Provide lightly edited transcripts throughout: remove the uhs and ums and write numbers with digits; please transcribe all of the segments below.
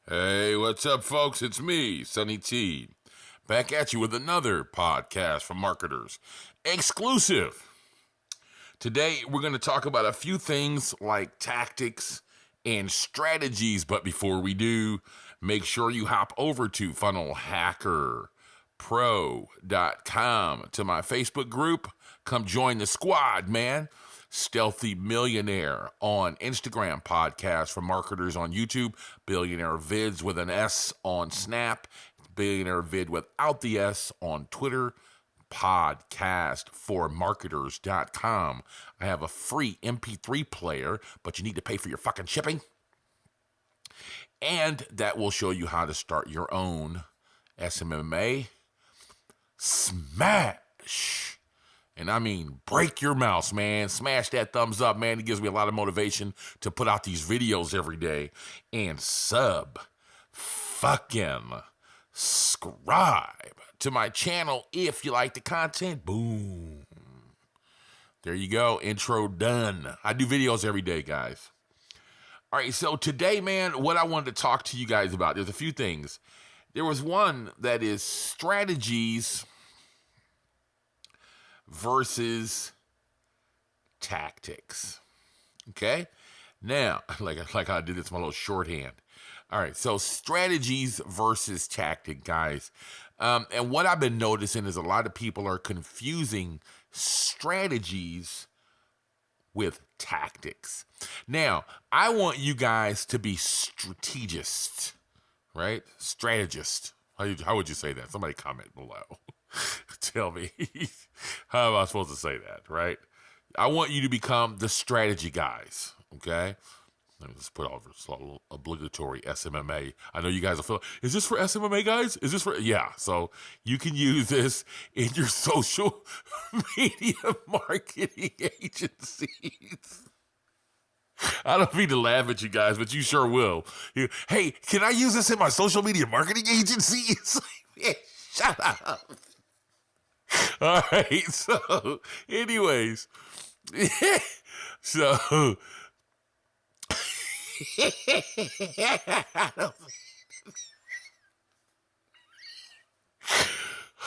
Hey, what's up, folks? It's me, Sonny T, back at you with another podcast from marketers. Exclusive. Today, we're going to talk about a few things like tactics and strategies. But before we do, make sure you hop over to funnelhackerpro.com to my Facebook group. Come join the squad, man. Stealthy Millionaire on Instagram, podcast for marketers on YouTube, Billionaire Vids with an S on Snap, Billionaire Vid without the S on Twitter, podcast for marketers.com. I have a free MP3 player, but you need to pay for your fucking shipping. And that will show you how to start your own SMMA smash. And I mean, break your mouse, man. Smash that thumbs up, man. It gives me a lot of motivation to put out these videos every day. And fucking subscribe to my channel if you like the content. Boom. There you go. Intro done. I do videos every day, guys. All right, so today, man, what I wanted to talk to you guys about, there's a few things. There was one that is strategies versus tactics. Okay? Now, like I did this, my little shorthand. All right, so strategies versus tactic, guys. And what I've been noticing is a lot of people are confusing strategies with tactics. Now, I want you guys to be strategists, right? Strategist. How would you say that? Somebody comment below. Tell me, how am I supposed to say that, right? I want you to become the strategy guys, okay? Let me just put all this obligatory SMMA. I know you guys will feel, is this for SMMA guys? Is this for, yeah. So you can use this in your social media marketing agencies. I don't mean to laugh at you guys, but you sure will. Hey, can I use this in my social media marketing agency? It's like, man, shut up. All right, so anyways, so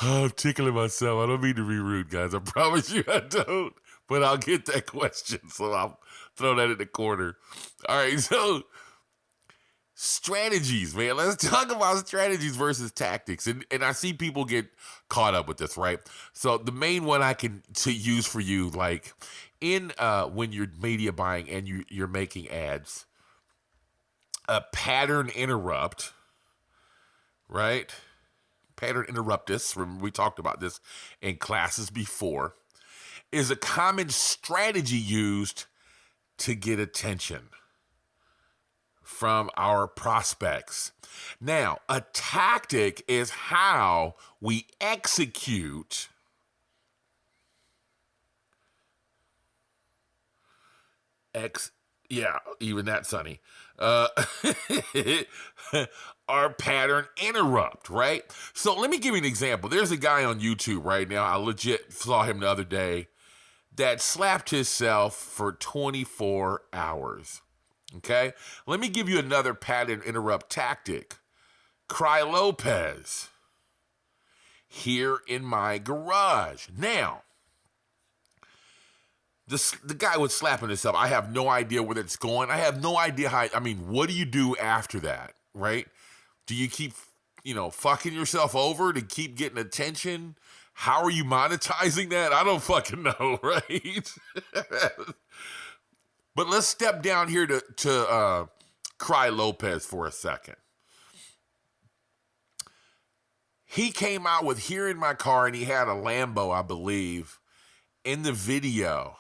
I'm tickling myself. I don't mean to be rude, guys. I promise you I don't, but I'll get that question, so I'll throw that in the corner. All right, so strategies, man. Let's talk about strategies versus tactics. And I see people get caught up with this, right? So the main one I can to use for you, like in when you're media buying and you're making ads, a pattern interrupt, right? Pattern interruptus, we talked about this in classes before, is a common strategy used to get attention from our prospects. Now, a tactic is how we execute even that, Sonny. Our pattern interrupt, right? So let me give you an example. There's a guy on YouTube right now. I legit saw him the other day that slapped himself for 24 hours. Okay? Let me give you another pattern interrupt tactic. Cry Lopez. Here in my garage. Now, the guy was slapping himself. I have no idea where that's going. I have no idea how, what do you do after that, right? Do you keep, fucking yourself over to keep getting attention? How are you monetizing that? I don't fucking know, right? But let's step down here to Cry Lopez for a second. He came out with Here in My Car, and he had a Lambo, I believe, in the video.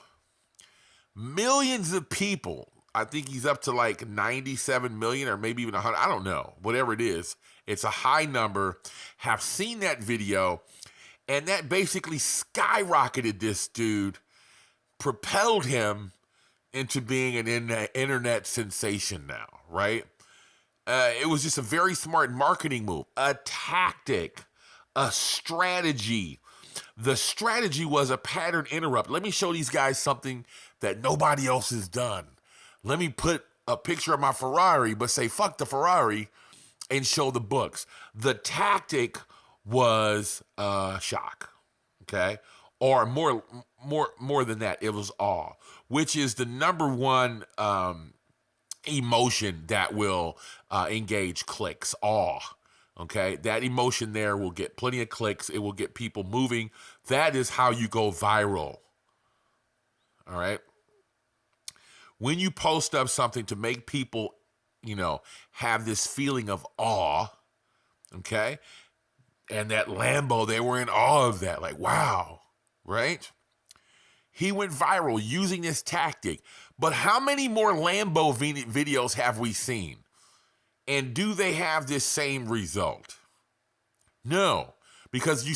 Millions of people, I think he's up to like 97 million or maybe even 100, I don't know, whatever it is. It's a high number, have seen that video, and that basically skyrocketed this dude, propelled him into being an internet sensation now, right? It was just a very smart marketing move, a tactic, a strategy. The strategy was a pattern interrupt. Let me show these guys something that nobody else has done. Let me put a picture of my Ferrari, but say, fuck the Ferrari, and show the books. The tactic was shock, okay? Or more than that, it was awe, which is the number one emotion that will engage clicks. Awe. Okay, that emotion there will get plenty of clicks. It will get people moving. That is how you go viral. All right. When you post up something to make people, have this feeling of awe, okay? And that Lambo, they were in awe of that. Like, wow, right? He went viral using this tactic. But how many more Lambo videos have we seen? And do they have this same result? No, because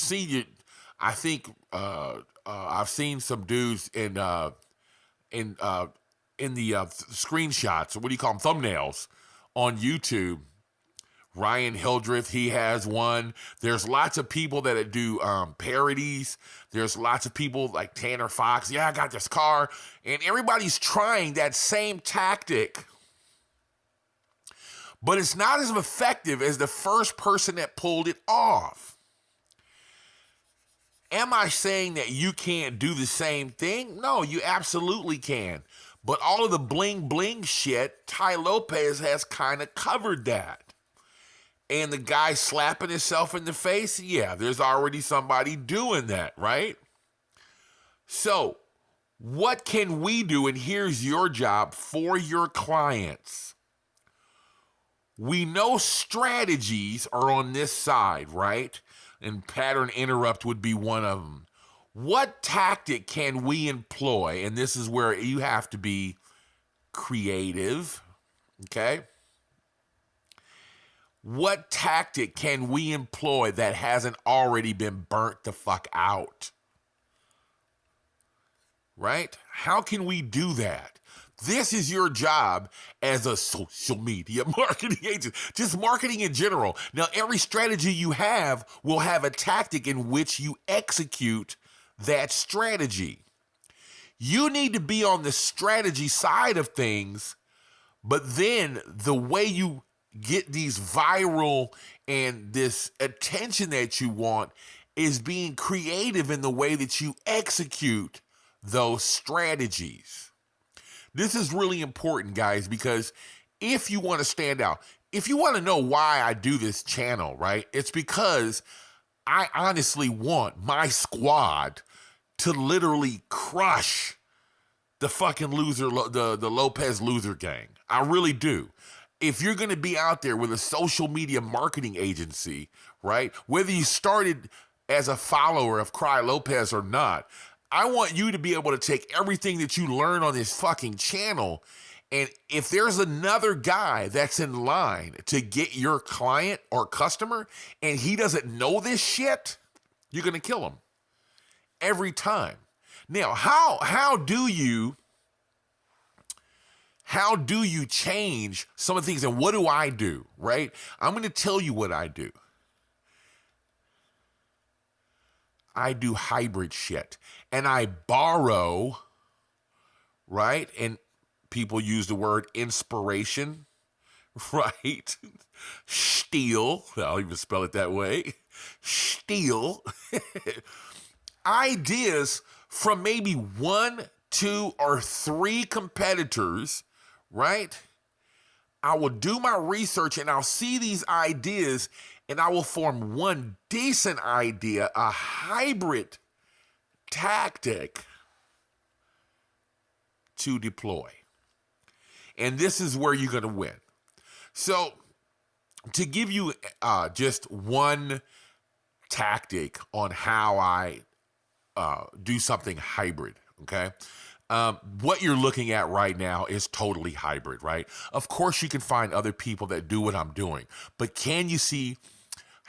I think I've seen some dudes in the screenshots, what do you call them, thumbnails on YouTube. Ryan Hildreth, he has one. There's lots of people that do parodies. There's lots of people like Tanner Fox. Yeah, I got this car. And everybody's trying that same tactic. But it's not as effective as the first person that pulled it off. Am I saying that you can't do the same thing? No, you absolutely can. But all of the bling bling shit, Tai Lopez has kind of covered that. And the guy slapping himself in the face, yeah, there's already somebody doing that, right? So, what can we do? And here's your job for your clients. We know strategies are on this side, right? And pattern interrupt would be one of them. What tactic can we employ? And this is where you have to be creative, okay? What tactic can we employ that hasn't already been burnt the fuck out? Right? How can we do that? This is your job as a social media marketing agent, just marketing in general. Now, every strategy you have will have a tactic in which you execute that strategy. You need to be on the strategy side of things, but then the way you get these viral and this attention that you want is being creative in the way that you execute those strategies. This is really important, guys, because if you want to stand out, if you want to know why I do this channel, right, it's because I honestly want my squad to literally crush the fucking loser, the Lopez loser gang. I really do. If you're going to be out there with a social media marketing agency, right, whether you started as a follower of Cry Lopez or not, I want you to be able to take everything that you learn on this fucking channel, and if there's another guy that's in line to get your client or customer and he doesn't know this shit, you're going to kill him every time. Now, how do you change some of the things, and what do I do, right? I'm going to tell you what I do. I do hybrid shit, and I borrow, right? And people use the word inspiration, right? Steal, I'll even spell it that way. Steal ideas from maybe 1, 2, or 3 competitors, right? I will do my research and I'll see these ideas and I will form one decent idea, a hybrid tactic to deploy. And this is where you're going to win. So to give you just one tactic on how I do something hybrid, okay? What you're looking at right now is totally hybrid, right? Of course, you can find other people that do what I'm doing, but can you see,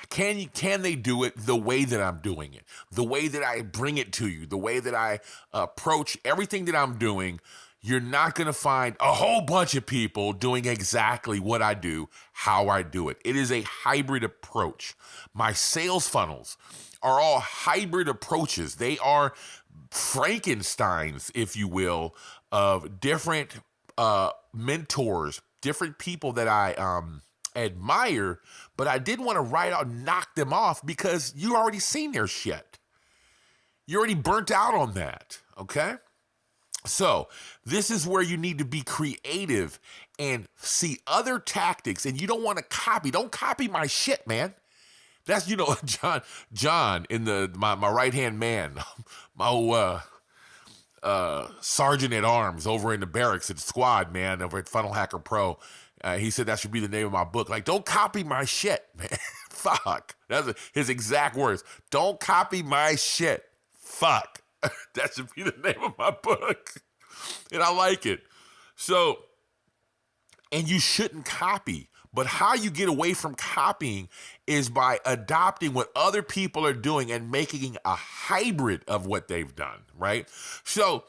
can they do it the way that I'm doing it, the way that I bring it to you, the way that I approach everything that I'm doing? You're not going to find a whole bunch of people doing exactly what I do, how I do it. It is a hybrid approach. My sales funnels are all hybrid approaches. They are Frankensteins, if you will, of different mentors, different people that I admire, but I didn't want to write out and knock them off because you already seen their shit. You already burnt out on that, okay? So this is where you need to be creative and see other tactics, and you don't want to copy. Don't copy my shit, man. That's, John in my right-hand man, my old sergeant at arms over in the barracks at Squad, man, over at Funnel Hacker Pro. He said that should be the name of my book. Like, don't copy my shit, man. Fuck. That's his exact words. Don't copy my shit. Fuck. That should be the name of my book. And I like it. So, and you shouldn't copy. But how you get away from copying is by adopting what other people are doing and making a hybrid of what they've done, right? So,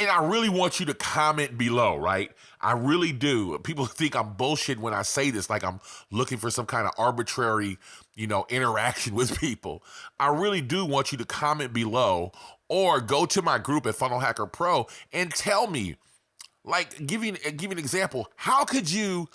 and I really want you to comment below, right? I really do. People think I'm bullshit when I say this, like I'm looking for some kind of arbitrary, interaction with people. I really do want you to comment below or go to my group at Funnel Hacker Pro and tell me, like, give you an example. How could you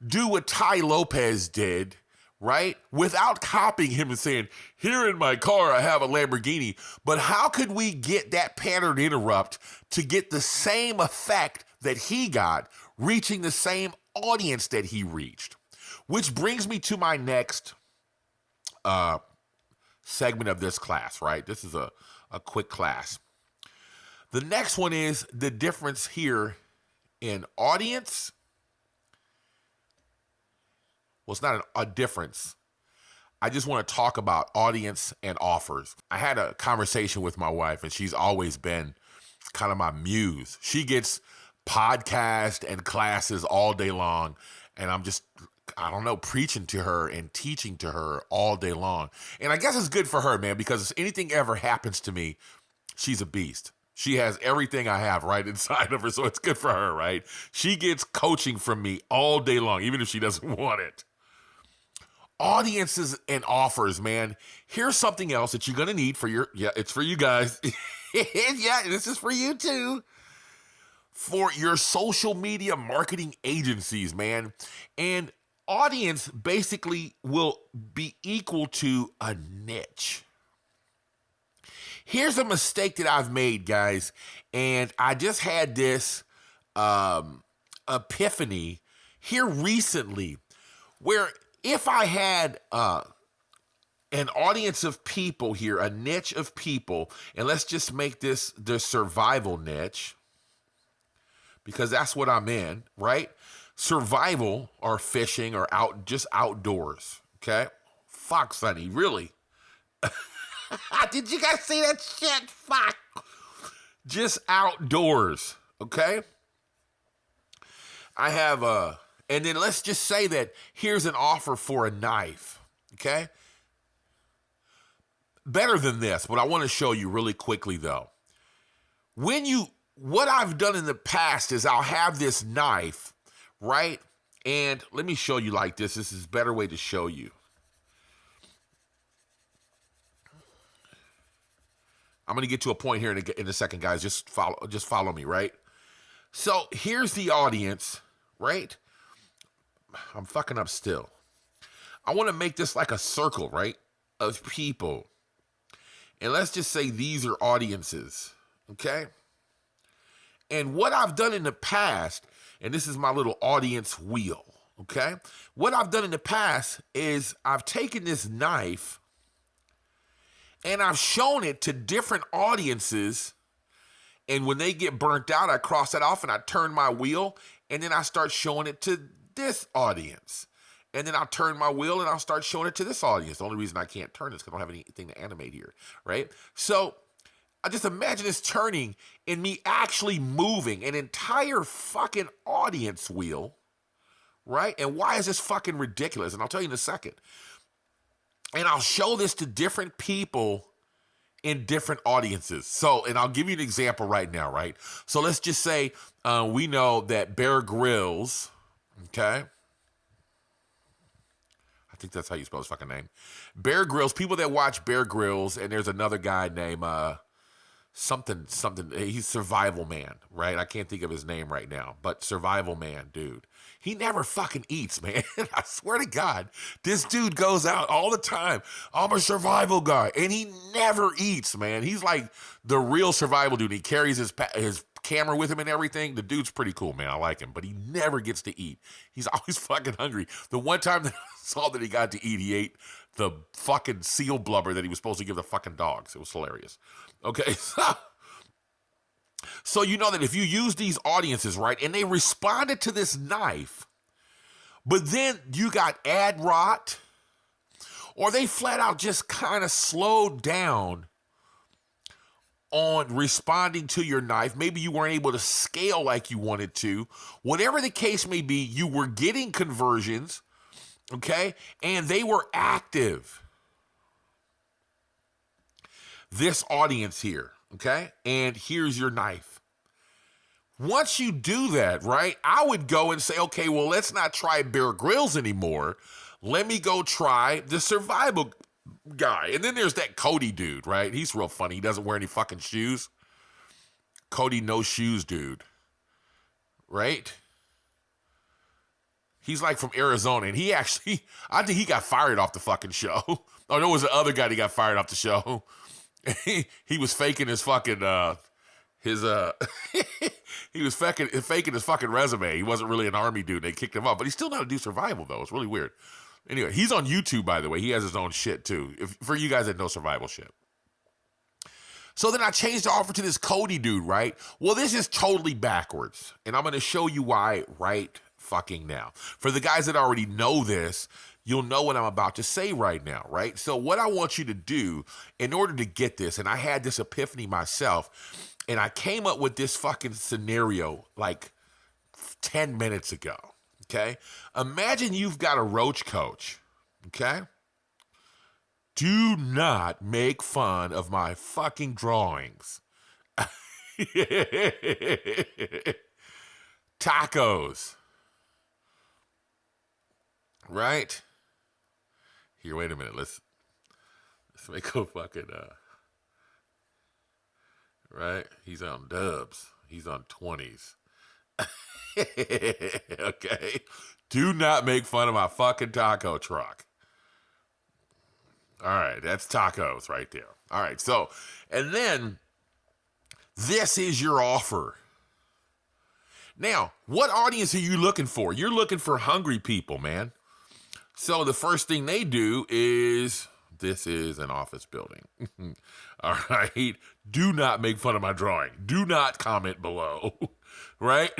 do what Ty Lopez did, right? Without copying him and saying, here in my car, I have a Lamborghini. But how could we get that pattern interrupt to get the same effect that he got, reaching the same audience that he reached? Which brings me to my next segment of this class, right? This is a quick class. The next one is the difference here in audience. Well, it's not a difference. I just want to talk about audience and offers. I had a conversation with my wife, and she's always been kind of my muse. She gets podcasts and classes all day long, and I'm just, preaching to her and teaching to her all day long. And I guess it's good for her, man, because if anything ever happens to me, she's a beast. She has everything I have right inside of her, so it's good for her, right? She gets coaching from me all day long, even if she doesn't want it. Audiences and offers, man. Here's something else that you're going to need for it's for you guys. Yeah, this is for you too. For your social media marketing agencies, man. And audience basically will be equal to a niche. Here's a mistake that I've made, guys, and I just had this epiphany here recently, where if I had an audience of people here, a niche of people, and let's just make this the survival niche, because that's what I'm in, right? Survival or fishing or just outdoors, okay? Fuck, Sonny, really? Did you guys see that shit? Fuck. Just outdoors, okay? I have and then let's just say that here's an offer for a knife, okay? Better than this, but I want to show you really quickly though. What I've done in the past is I'll have this knife, right? And let me show you like this. This is a better way to show you. I'm going to get to a point here in a second, guys. Just follow me, right? So here's the audience, right? I'm fucking up still. I want to make this like a circle, right? Of people. And let's just say these are audiences, okay? And what I've done in the past, and this is my little audience wheel, okay? What I've done in the past is I've taken this knife and I've shown it to different audiences. And when they get burnt out, I cross that off and I turn my wheel. And then I start showing it to this audience. And then I'll turn my wheel and I'll start showing it to this audience. The only reason I can't turn this is because I don't have anything to animate here, right? So I just imagine this turning and me actually moving an entire fucking audience wheel, right? And why is this fucking ridiculous? And I'll tell you in a second. And I'll show this to different people in different audiences. So, and I'll give you an example right now, right? So let's just say we know that Bear Grylls, okay? I think that's how you spell his fucking name. Bear Grylls, people that watch Bear Grylls, and there's another guy named, something. He's Survival Man, right? I can't think of his name right now, but Survival Man, dude. He never fucking eats, man. I swear to God, this dude goes out all the time. I'm a survival guy, and he never eats, man. He's like the real survival dude. He carries his camera with him and everything. The dude's pretty cool, man. I like him, but he never gets to eat. He's always fucking hungry. The one time that I saw that he got to eat, he ate the fucking seal blubber that he was supposed to give the fucking dogs. It was hilarious. Okay, so you know that if you use these audiences, right, and they responded to this knife, but then you got ad rot, or they flat out just kind of slowed down on responding to your knife. Maybe you weren't able to scale like you wanted to. Whatever the case may be, you were getting conversions, okay, and they were active. This audience here, okay, and here's your knife. Once you do that, right, I would go and say, okay, well, let's not try Bear Grylls anymore. Let me go try the survival guy. And then there's that Cody dude, right? He's real funny. He doesn't wear any fucking shoes. Cody no shoes dude, right? He's like from Arizona, and he actually, I think he got fired off the fucking show. Oh, no, it was the other guy that got fired off the show. He was faking his fucking he was faking his fucking resume. He wasn't really an army dude. They kicked him off, but he still know how to do survival though. It's really weird. Anyway, he's on YouTube, by the way. He has his own shit too. For you guys that know survival shit. So then I changed the offer to this Cody dude, right? Well, this is totally backwards, and I'm going to show you why right fucking now. For the guys that already know this, you'll know what I'm about to say right now, right? So what I want you to do in order to get this, and I had this epiphany myself, and I came up with this fucking scenario like 10 minutes ago, okay? Imagine you've got a roach coach, okay? Do not make fun of my fucking drawings. Tacos. Right? Here, wait a minute. Let's make a fucking right? He's on dubs. He's on 20s. Okay. Do not make fun of my fucking taco truck. All right, that's tacos right there. All right, so, and then this is your offer. Now, what audience are you looking for? You're looking for hungry people, man. So the first thing they do is, this is an office building. All right. Do not make fun of my drawing. Do not comment below. Right?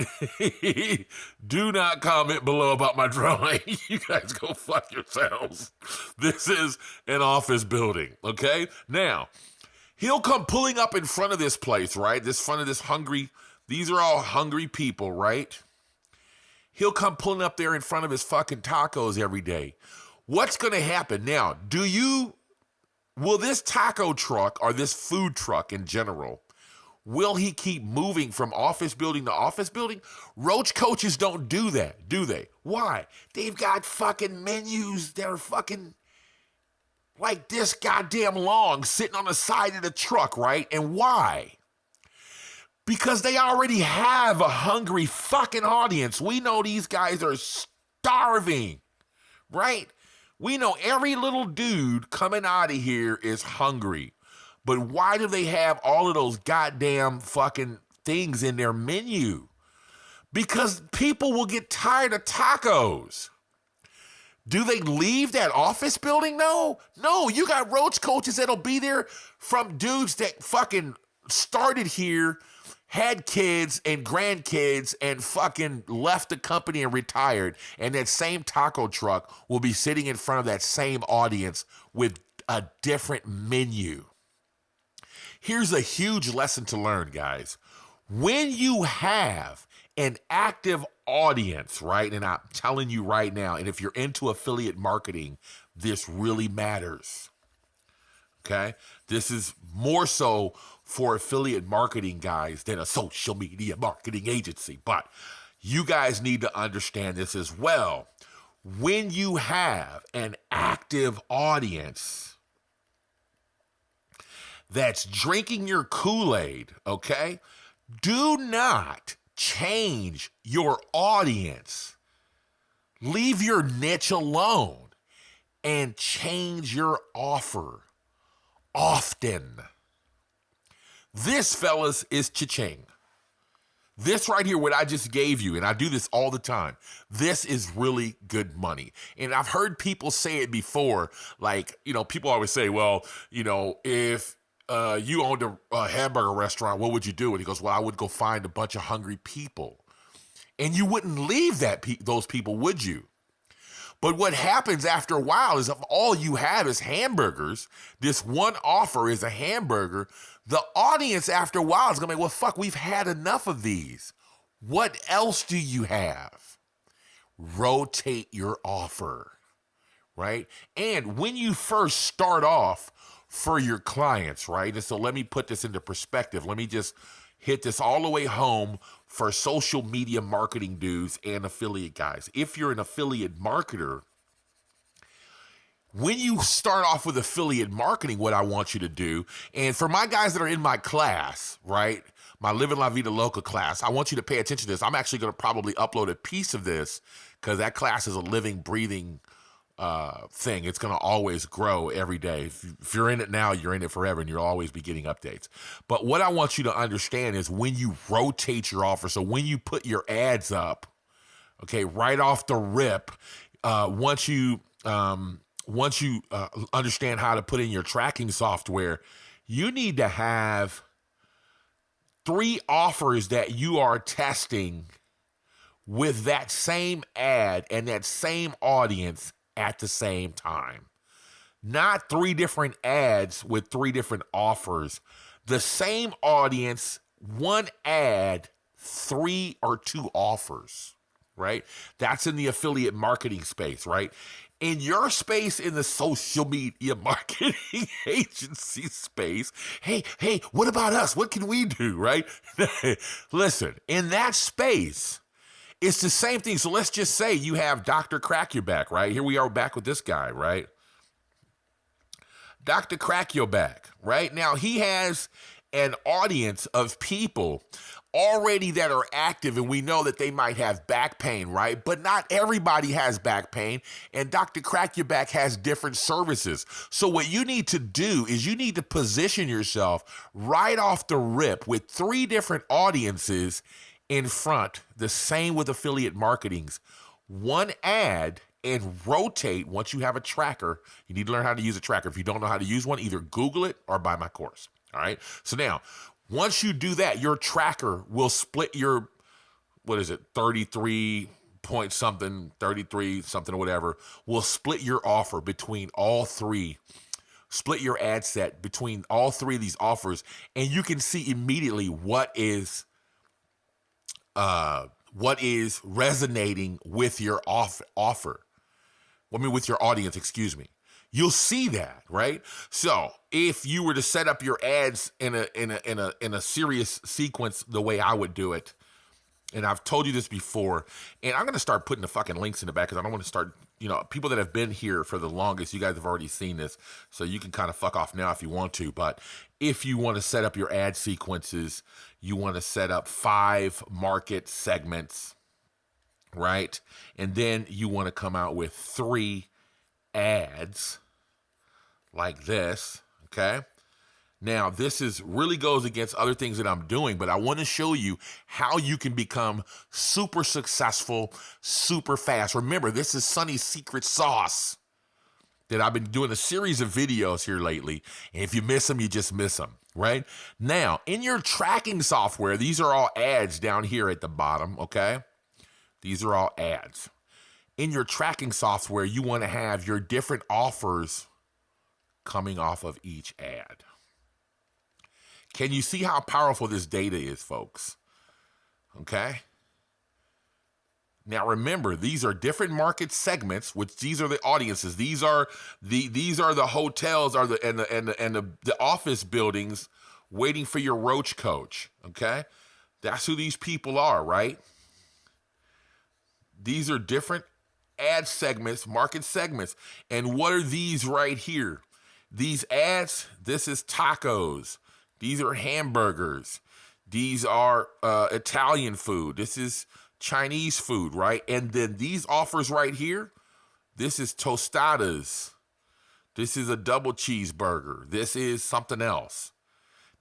Do not comment below about my drawing. You guys go fuck yourselves. This is an office building. Okay? Now, he'll come pulling up in front of this place, right? This front of this hungry, these are all hungry people, right? He'll come pulling up there in front of his fucking tacos every day. What's going to happen? Now, will this taco truck or this food truck in general, will he keep moving from office building to office building? Roach coaches don't do that, do they? Why? They've got fucking menus that are fucking like this goddamn long sitting on the side of the truck, right? And why? Because they already have a hungry fucking audience. We know these guys are starving, right? We know every little dude coming out of here is hungry. But why do they have all of those goddamn fucking things in their menu? Because people will get tired of tacos. Do they leave that office building? No, you got roach coaches that'll be there from dudes that fucking started here, had kids and grandkids and fucking left the company and retired. And that same taco truck will be sitting in front of that same audience with a different menu. Here's a huge lesson to learn, guys. When you have an active audience, right? And I'm telling you right now, and if you're into affiliate marketing, this really matters. Okay? This is more so for affiliate marketing guys than a social media marketing agency. But you guys need to understand this as well. When you have an active audience, that's drinking your Kool-Aid, okay? Do not change your audience. Leave your niche alone and change your offer often. This, fellas, is cha-ching. This right here, what I just gave you, and I do this all the time, this is really good money. And I've heard people say it before, like, people always say, well, if you owned a hamburger restaurant, what would you do? And he goes, well, I would go find a bunch of hungry people. And you wouldn't leave those people, would you? But what happens after a while is if all you have is hamburgers, this one offer is a hamburger, the audience after a while is going to be, well, fuck, we've had enough of these. What else do you have? Rotate your offer, right? And when you first start off for your clients, right? And so let me put this into perspective. Let me just hit this all the way home for social media marketing dudes and affiliate guys. If you're an affiliate marketer, when you start off with affiliate marketing, what I want you to do, and for my guys that are in my class, right, my Living La Vida Loca class, I want you to pay attention to this. I'm actually going to probably upload a piece of this because that class is a living, breathing thing. It's going to always grow every day. If you're in it now, you're in it forever, and you'll always be getting updates. But what I want you to understand is when you rotate your offer, so when you put your ads up, okay, right off the rip, once you understand how to put in your tracking software, you need to have 3 offers that you are testing with that same ad and that same audience at the same time. Not 3 different ads with 3 different offers. The same audience, 1 ad, 3 or 2 offers, right? That's in the affiliate marketing space, right? In your space, in the social media marketing agency space, hey, what about us? What can we do, right? Listen, in that space, it's the same thing. So let's just say you have Dr. Crack Your Back, right? Here we are back with this guy, right? Dr. Crack Your Back, right? Now, he has an audience of people already that are active, and we know that they might have back pain, right? But not everybody has back pain, and Dr. Crack Your Back has different services. So what you need to do is you need to position yourself right off the rip with 3 different audiences in front. The same with affiliate marketings. 1 ad and rotate. Once you have a tracker, you need to learn how to use a tracker. If you don't know how to use one, either Google it or buy my course. All right. So now, once you do that, your tracker will split your, 33 point something, 33 something or whatever, will split your offer between all 3. Split your ad set between all 3 of these offers, and you can see immediately what is resonating with your offer. With your audience, excuse me. You'll see that, right? So if you were to set up your ads in a serious sequence the way I would do it, and I've told you this before, and I'm going to start putting the fucking links in the back because I don't want to start, people that have been here for the longest, you guys have already seen this, so you can kind of fuck off now if you want to. But if you want to set up your ad sequences, you want to set up 5 market segments, right? And then you want to come out with 3 ads like this, okay? Now, this really goes against other things that I'm doing, but I want to show you how you can become super successful, super fast. Remember, this is Sonny's secret sauce that I've been doing a series of videos here lately, and if you miss them, you just miss them, right? Now, in your tracking software, these are all ads down here at the bottom, okay? These are all ads. In your tracking software, you want to have your different offers coming off of each ad. Can you see how powerful this data is, folks? Okay? Now remember, these are different market segments, which these are the audiences. These are the hotels and the office buildings waiting for your roach coach. Okay? That's who these people are, right? These are different ad segments, market segments. And what are these right here? These ads, this is tacos. These are hamburgers. These are Italian food. This is Chinese food, right? And then these offers right here, this is tostadas. This is a double cheeseburger. This is something else.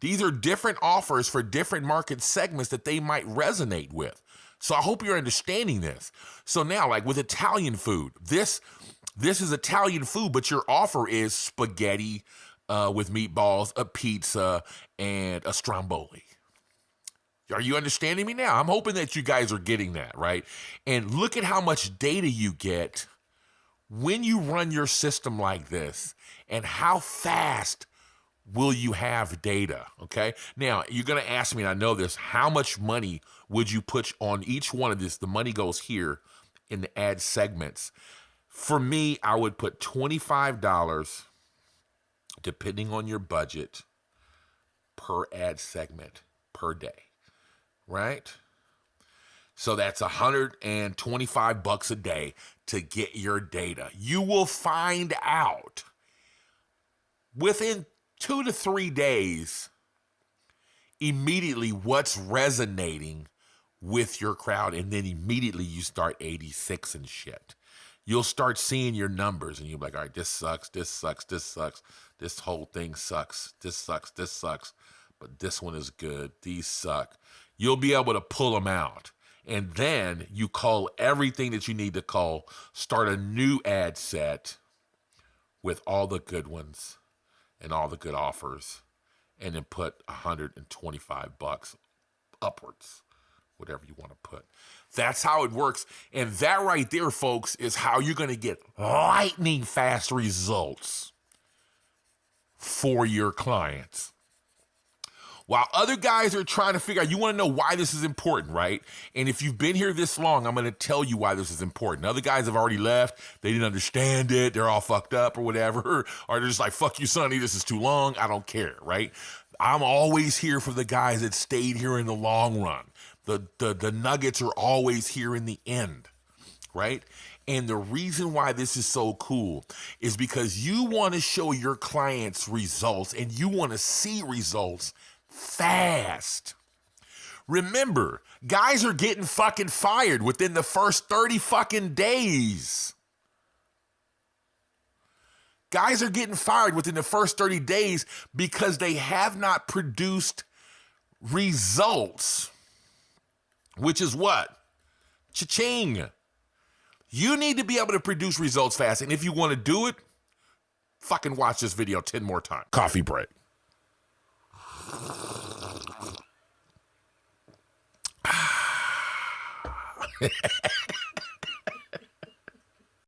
These are different offers for different market segments that they might resonate with. So I hope you're understanding this. So now, like with Italian food, this is Italian food, but your offer is spaghetti with meatballs, a pizza, and a stromboli. Are you understanding me now? I'm hoping that you guys are getting that, right? And look at how much data you get when you run your system like this, and how fast will you have data, okay? Now, you're going to ask me, and I know this, how much money would you put on each one of this? The money goes here in the ad segments. For me, I would put $25, depending on your budget, per ad segment per day, right? So that's $125 a day to get your data. You will find out within 2 to 3 days immediately what's resonating with your crowd, and then immediately you start 86 and shit. You'll start seeing your numbers, and you'll be like, all right, this sucks, this sucks, this sucks, this whole thing sucks, this sucks, but this one is good, these suck. You'll be able to pull them out. And then you call everything that you need to call, start a new ad set with all the good ones and all the good offers, and then put $125 upwards, whatever you want to put. That's how it works. And that right there, folks, is how you're going to get lightning fast results for your clients. While other guys are trying to figure out, you want to know why this is important, right? And if you've been here this long, I'm going to tell you why this is important. Other guys have already left. They didn't understand it. They're all fucked up or whatever. Or they're just like, fuck you, Sonny. This is too long. I don't care, right? I'm always here for the guys that stayed here in the long run. The nuggets are always here in the end, right? And the reason why this is so cool is because you want to show your clients results, and you want to see results fast. Remember, guys are getting fucking fired within the first 30 fucking days. Guys are getting fired within the first 30 days because they have not produced results. Which is what? Cha-ching. You need to be able to produce results fast. And if you want to do it, fucking watch this video 10 more times. Coffee break.